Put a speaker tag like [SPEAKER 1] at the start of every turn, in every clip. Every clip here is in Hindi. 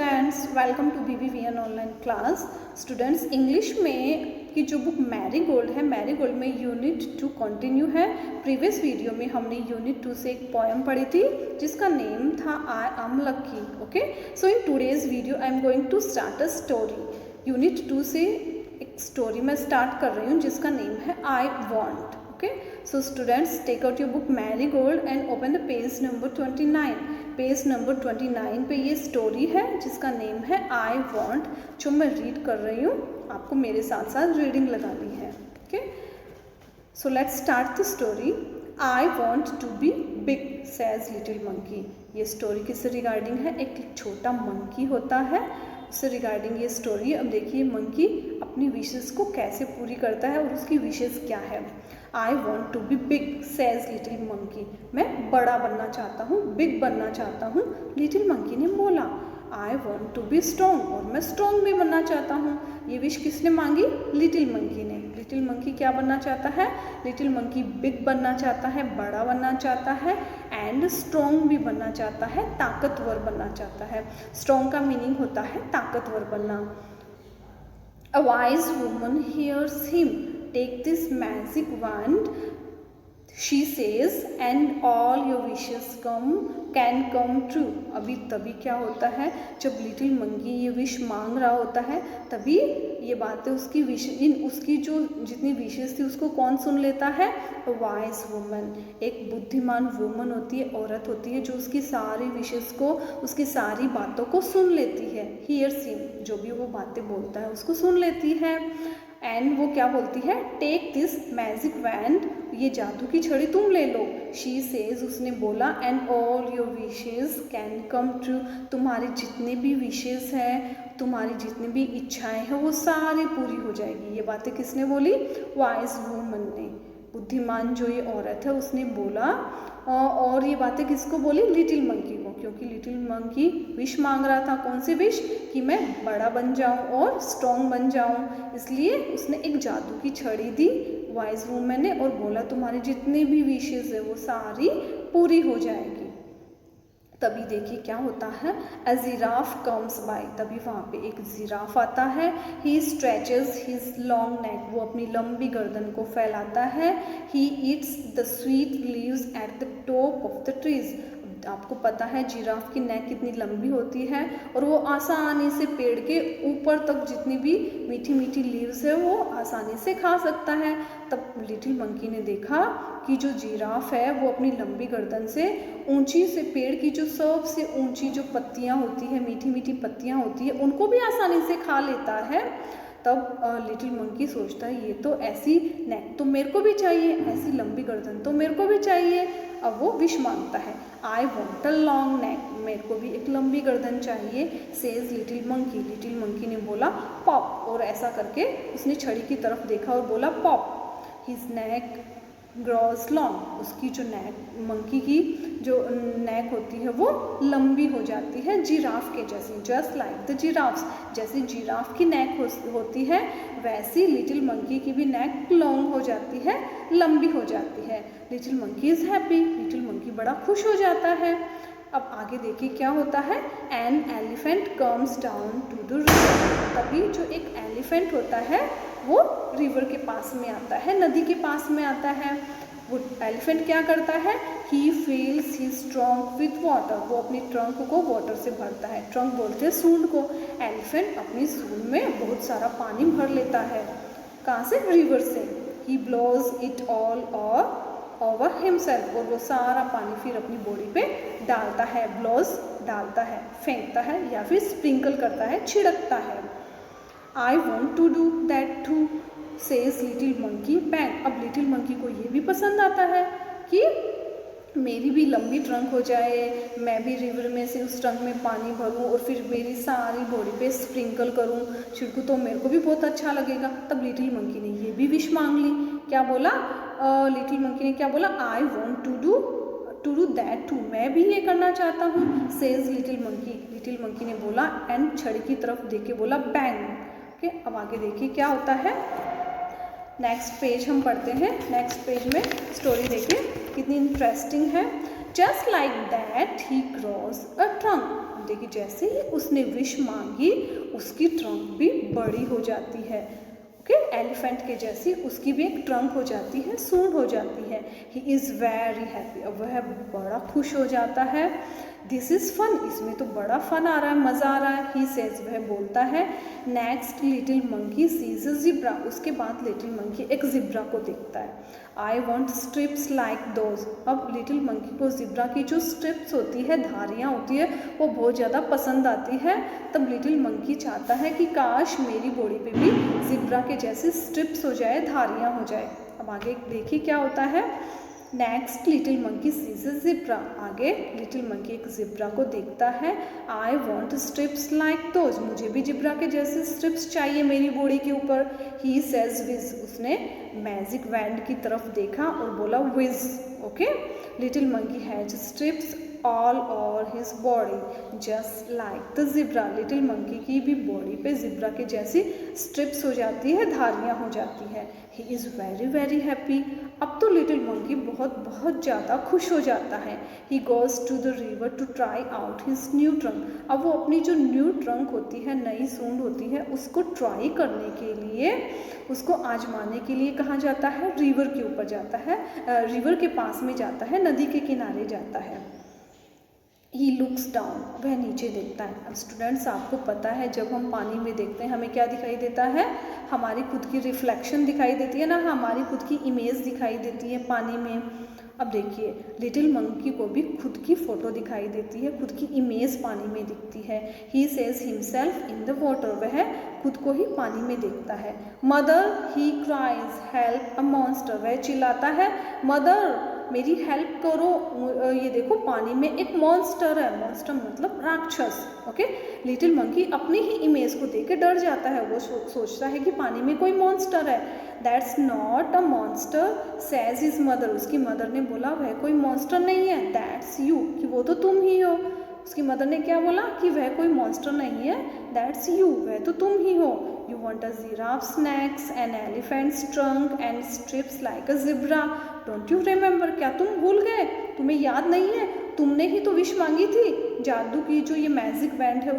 [SPEAKER 1] Students welcome to BBVN online class. Students English में की जो बुक मैरी गोल्ड है, मैरी गोल्ड में यूनिट 2 कंटिन्यू है। प्रीवियस वीडियो में हमने यूनिट 2 से एक पोएम पढ़ी थी जिसका नेम था I am lucky. Okay, so in today's video I am going to start a story. Unit 2 से एक स्टोरी मैं स्टार्ट कर रही हूँ जिसका नेम है I want. Okay, so students take out your book marigold and open the page number 29। Page number 29 पे ये स्टोरी है जिसका नेम है आई वॉन्ट, जो मैं रीड कर रही हूँ। आपको मेरे साथ साथ रीडिंग लगानी है। Okay, so let's start the story. I want to be big says little monkey. ये स्टोरी किससे रिगार्डिंग है? एक छोटा मंकी होता है, उससे रिगार्डिंग ये स्टोरी। अब देखिए मंकी अपनी विशेस को कैसे पूरी करता है और उसकी विशेस क्या है। I want to be big says little monkey. मैं बड़ा बनना चाहता हूँ, बिग बनना चाहता हूँ। लिटिल मंकी ने बोला I want to be strong, और मैं स्ट्रॉन्ग भी बनना चाहता हूँ। ये विश किसने मांगी? लिटिल मंकी ने। लिटिल मंकी क्या बनना चाहता है? लिटिल मंकी बिग बनना चाहता है, बड़ा बनना चाहता है, एंड स्ट्रॉन्ग भी बनना चाहता है, ताकतवर बनना चाहता है। स्ट्रॉन्ग का मीनिंग होता है ताकतवर बनना। A wise woman hears him, take this magic wand, she says, and all your wishes can come true। अभी तभी क्या होता है, जब लिटिल मंकी ये विश मांग रहा होता है तभी ये बातें उसकी उसकी जो जितनी विशेस थी उसको कौन सुन लेता है? Wise woman. एक बुद्धिमान वुमन होती है, औरत होती है, जो उसकी सारी विशेस को, उसकी सारी बातों को सुन लेती है। हियर्स हिम, जो भी वो बातें बोलता है उसको सुन लेती है। एंड वो क्या बोलती है? टेक दिस मैजिक वैंड, ये जादू की छड़ी तुम ले लो। शी सेज, उसने बोला, and all your wishes can come true, तुम्हारी जितने भी विशेस हैं, तुम्हारी जितनी भी इच्छाएं हैं वो सारी पूरी हो जाएगी। ये बातें किसने बोली? वाइज वुमन ने। बुद्धिमान जो ये औरत है उसने बोला। और ये बातें किसको बोली? लिटिल मंकी को, क्योंकि लिटिल मंकी विश मांग रहा था। कौन सी विश? कि मैं बड़ा बन जाऊं और स्ट्रॉन्ग बन जाऊं। इसलिए उसने एक जादू की छड़ी दी वाइज वुमन ने और बोला तुम्हारी जितनी भी विशेस है वो सारी पूरी हो जाएगी। तभी देखिए क्या होता है, अ जिराफ कम्स बाय, तभी वहाँ पे एक जिराफ आता है। ही स्ट्रेचेस हिज लॉन्ग नेक, वो अपनी लंबी गर्दन को फैलाता है। He eats the sweet leaves at the top of the trees. आपको पता है जिराफ की नेक कितनी लंबी होती है और वो आसानी से पेड़ के ऊपर तक जितनी भी मीठी मीठी लीव्स है वो आसानी से खा सकता है। तब लिटिल मंकी ने देखा कि जो जिराफ है वो अपनी लंबी गर्दन से ऊंची से पेड़ की जो सबसे ऊंची जो पत्तियां होती है, मीठी मीठी पत्तियां होती है, उनको भी आसानी से खा लेता है। तब लिटिल मंकी सोचता है ये तो ऐसी नेक तो मेरे को भी चाहिए, ऐसी लंबी गर्दन तो मेरे को भी चाहिए। अब वो विश मांगता है, I want a long neck, मेरे को भी एक लंबी गर्दन चाहिए। Says little monkey, little monkey ने बोला पॉप, और ऐसा करके उसने छड़ी की तरफ देखा और बोला pop. His neck grows long, उसकी जो नेक, मंकी की जो नेक होती है वो लंबी हो जाती है जिराफ के जैसी। जस्ट लाइक द जिराफ्स, जैसे जिराफ की नेक होती है वैसी लिटिल मंकी की भी नेक लॉन्ग हो जाती है, लंबी हो जाती है। Little monkey is happy, little monkey बड़ा खुश हो जाता है। अब आगे देखिए क्या होता है, an elephant comes down to the river. तभी जो एक एलिफेंट होता है वो रिवर के पास में आता है, नदी के पास में आता है। वो एलिफेंट क्या करता है? He feels his trunk with water, वो अपनी ट्रंक को वाटर से भरता है। ट्रंक बोलते हैं सूंड को। एलिफेंट अपनी सूंड में बहुत सारा पानी भर लेता है। कहाँ से? रिवर से। He blows it all over himself, और वो सारा पानी फिर अपनी बॉडी पे डालता है। ब्लोज डालता है, फेंकता है, या फिर स्प्रिंकल करता है, छिड़कता है। I want to do that too, says little monkey pant. अब लिटिल मंकी को ये भी पसंद आता है कि मेरी भी लंबी ट्रंक हो जाए, मैं भी रिवर में से उस ट्रंक में पानी भरूं और फिर मेरी सारी बॉडी पे स्प्रिंकल करूं, छिड़कूं, तो मेरे को भी बहुत अच्छा लगेगा। तब लिटिल मंकी ने ये भी विश मांग ली। क्या बोला? लिटिल मंकी ने क्या बोला? I want to do that too, मैं भी ये करना चाहता हूँ। Says little monkey, little monkey ने बोला एंड छड़ी की तरफ देख के बोला बैंग। ओके, अब आगे देखिए क्या होता है। नेक्स्ट पेज हम पढ़ते हैं। नेक्स्ट पेज में स्टोरी देखिए कितनी इंटरेस्टिंग है। Just like that he cross a trunk. देखिए जैसे ही उसने विश मांगी उसकी ट्रंक भी बड़ी हो जाती है। ओके, एलिफेंट के जैसी उसकी भी एक ट्रंक हो जाती है, सूंड हो जाती है। ही इज़ वेरी हैप्पी, अब वह बड़ा खुश हो जाता है। दिस इज़ फन, इसमें तो बड़ा फन आ रहा है, मज़ा आ रहा है। ही सेज, वह बोलता है। Next little monkey sees a zebra, उसके बाद लिटिल मंकी एक ज़िब्रा को देखता है। I want stripes like those, अब लिटिल मंकी को ज़िब्रा की जो स्ट्रिप्स होती है, धारियाँ होती है, वो बहुत ज़्यादा पसंद आती है। तब लिटिल मंकी चाहता है कि काश मेरी बॉडी पे भी ज़िब्रा के जैसे स्ट्रिप्स हो जाए, धारियाँ हो जाए। अब आगे देखिए क्या होता है। Next little monkey sees a zebra, आगे लिटिल मंकी एक ज़िब्रा को देखता है। I want stripes like those, मुझे भी ज़िब्रा के जैसे स्ट्रिप्स चाहिए मेरी बॉडी के ऊपर। ही सेज विज, उसने मैजिक वैंड की तरफ देखा और बोला whiz. Okay, little monkey has stripes all over his body just like the zebra, little monkey की भी बॉडी पे ज़िब्रा के जैसी स्ट्रिप्स हो जाती है, धारियाँ हो जाती है। He is very very happy, अब तो लिटिल मंकी बहुत बहुत ज़्यादा खुश हो जाता है। He goes to the river to try out his new trunk, अब वो अपनी जो न्यू ट्रंक होती है, नई सूंड होती है, उसको ट्राई करने के लिए, उसको आजमाने के लिए कहाँ जाता है, रिवर के ऊपर जाता है, रिवर के पास में जाता है, नदी के किनारे जाता है। ही लुक्स डाउन, वह नीचे देखता है। अब स्टूडेंट्स आपको पता है जब हम पानी में देखते हैं हमें क्या दिखाई देता है, हमारी खुद की रिफ्लेक्शन दिखाई देती है ना, हमारी खुद की इमेज दिखाई देती है पानी में। अब देखिए लिटिल मंकी को भी खुद की फ़ोटो दिखाई देती है, खुद की इमेज पानी में दिखती है। He says himself in the water, वह खुद को ही पानी में देखता है। मदर, ही क्राइज हेल्प अ मॉन्स्टर, वह चिल्लाता है मदर मेरी हेल्प करो, ये देखो पानी में एक मॉन्स्टर है, मॉन्स्टर मतलब राक्षस। ओके, लिटिल मंकी अपनी ही इमेज को देख के डर जाता है, वो सोचता है कि पानी में कोई मॉन्स्टर है। That's not a monster says his mother, उसकी मदर ने बोला वह कोई मॉन्स्टर नहीं है। दैट्स यू, कि वो तो तुम ही हो। उसकी मदर ने क्या बोला कि वह कोई मॉन्स्टर नहीं है, दैट्स यू, वह तो तुम ही हो। You want a giraffe's neck an elephant's trunk and stripes like a zebra, don't you remember, क्या तुम भूल गए, तुम्हें याद नहीं है, तुमने ही तो विश मांगी थी, जादू की जो ये मैजिक बैंड है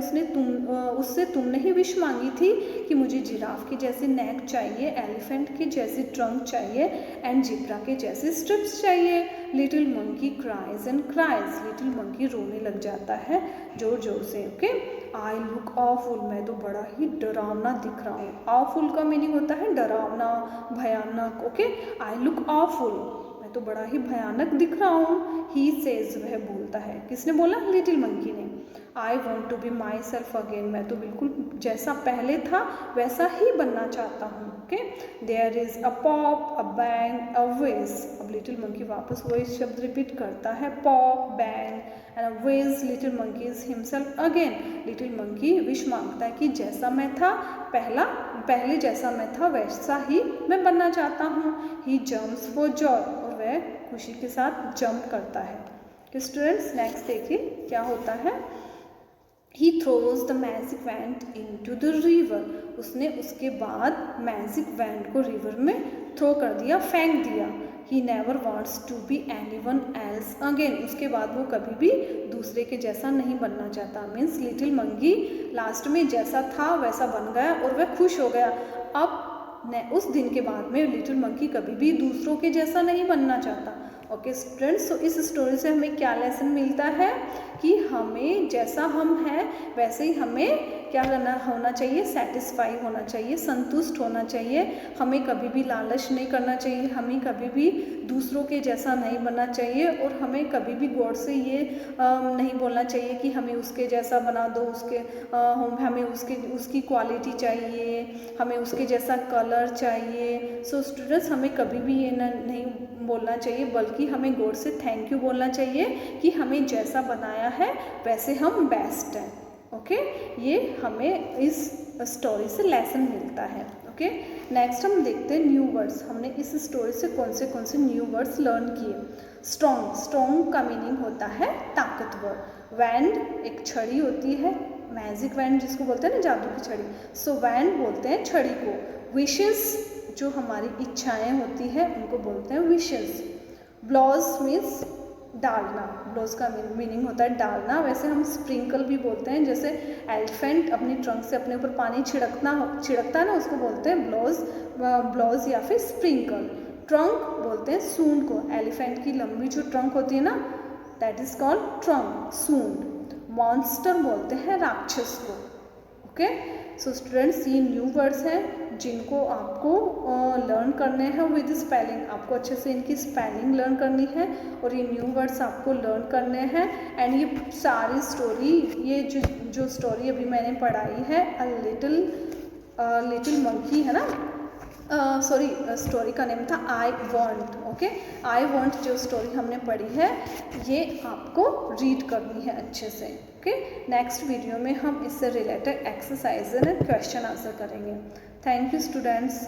[SPEAKER 1] उससे तुमने ही विश मांगी थी कि मुझे जिराफ की जैसे नेक चाहिए, एलिफेंट की जैसी ट्रंक चाहिए एंड ज़िब्रा के जैसे स्ट्रिप्स चाहिए। Little monkey cries and cries, little monkey रोने लग जाता है जोर जोर से। ओके, आई लुक ऑफुल, मैं तो बड़ा ही डरावना दिख रहा हूँ। ऑफुल का मीनिंग होता है डरावना, भयानक। ओके, आई लुक ऑफुल, मैं तो बड़ा ही भयानक दिख रहा हूँ। ही सेज, वह बोलता है, किसने बोला, लिटिल मंकी ने। I want to be myself again, मैं तो बिल्कुल जैसा पहले था वैसा ही बनना चाहता हूँ। Okay, there is a pop a bang a whiz, अब लिटिल मंकी वापस वही शब्द रिपीट करता है, pop bang and a whiz, little monkey is himself again, little monkey wish मांगता है कि जैसा मैं था पहले जैसा मैं था वैसा ही मैं बनना चाहता हूँ। ही जम्प्स फॉर जॉय, और वह खुशी के साथ जंप करता है। तो स्टूडेंट्स नेक्स्ट देखिए क्या होता है। He throws the magic wand into the river, उसने उसके बाद मैजिक वैंड को रिवर में थ्रो कर दिया, फेंक दिया। He never wants to be anyone else again, उसके बाद वो कभी भी दूसरे के जैसा नहीं बनना चाहता। मीन्स लिटिल मंकी लास्ट में जैसा था वैसा बन गया और वह खुश हो गया। अब उस दिन के बाद में लिटिल मंकी कभी भी दूसरों के जैसा नहीं बनना चाहता। ओके स्टूडेंट्स, तो इस स्टोरी से हमें क्या लेसन मिलता है कि हमें जैसा हम हैं वैसे ही हमें क्या करना होना चाहिए, सेटिस्फाई होना चाहिए, संतुष्ट होना चाहिए। हमें कभी भी लालच नहीं करना चाहिए, हमें कभी भी दूसरों के जैसा नहीं बनना चाहिए और हमें कभी भी गॉड से ये नहीं बोलना चाहिए कि हमें उसके जैसा बना दो, हमें उसकी क्वालिटी चाहिए, हमें उसके जैसा कलर चाहिए। सो स्टूडेंट्स, हमें कभी भी ये नहीं बोलना चाहिए, बल्कि हमें गॉड से थैंक यू बोलना चाहिए कि हमें जैसा बनाया है वैसे हम बेस्ट हैं। ओके, ये हमें इस स्टोरी से लेसन मिलता है। ओके, नेक्स्ट हम देखते हैं न्यू वर्ड्स। हमने इस स्टोरी से कौन से न्यू वर्ड्स लर्न किए। स्ट्रॉन्ग, स्ट्रॉन्ग का मीनिंग होता है ताकतवर। वैंड एक छड़ी होती है, मैजिक वैंड जिसको बोलते हैं ना, जादू की छड़ी। सो वैंड बोलते हैं छड़ी को। विशेस, जो हमारी इच्छाएं होती हैं उनको बोलते हैं विशेस। ब्लॉज मीन्स डालना, ब्लोज का मीनिंग होता है डालना। वैसे हम स्प्रिंकल भी बोलते हैं, जैसे एलिफेंट अपनी ट्रंक से अपने ऊपर पानी छिड़कता है ना, उसको बोलते हैं ब्लोज या फिर स्प्रिंकल। ट्रंक बोलते हैं सूंड को, एलिफेंट की लंबी जो ट्रंक होती है ना, दैट इज कॉल्ड ट्रंक, सूंड। मॉन्स्टर बोलते हैं राक्षस को। ओके, सो स्टूडेंट्स ये न्यू वर्ड्स हैं जिनको आपको लर्न करने हैं विद स्पेलिंग। आपको अच्छे से इनकी स्पेलिंग लर्न करनी है और ये न्यू वर्ड्स आपको लर्न करने हैं। एंड ये सारी स्टोरी, ये जो स्टोरी अभी मैंने पढ़ाई है, अ लिटिल मंकी है ना, सॉरी स्टोरी का नेम था आई वॉन्ट। ओके, आई वॉन्ट जो स्टोरी हमने पढ़ी है ये आपको रीड करनी है अच्छे से। ओके, नेक्स्ट वीडियो में हम इससे related exercise and question answer करेंगे। Thank you students.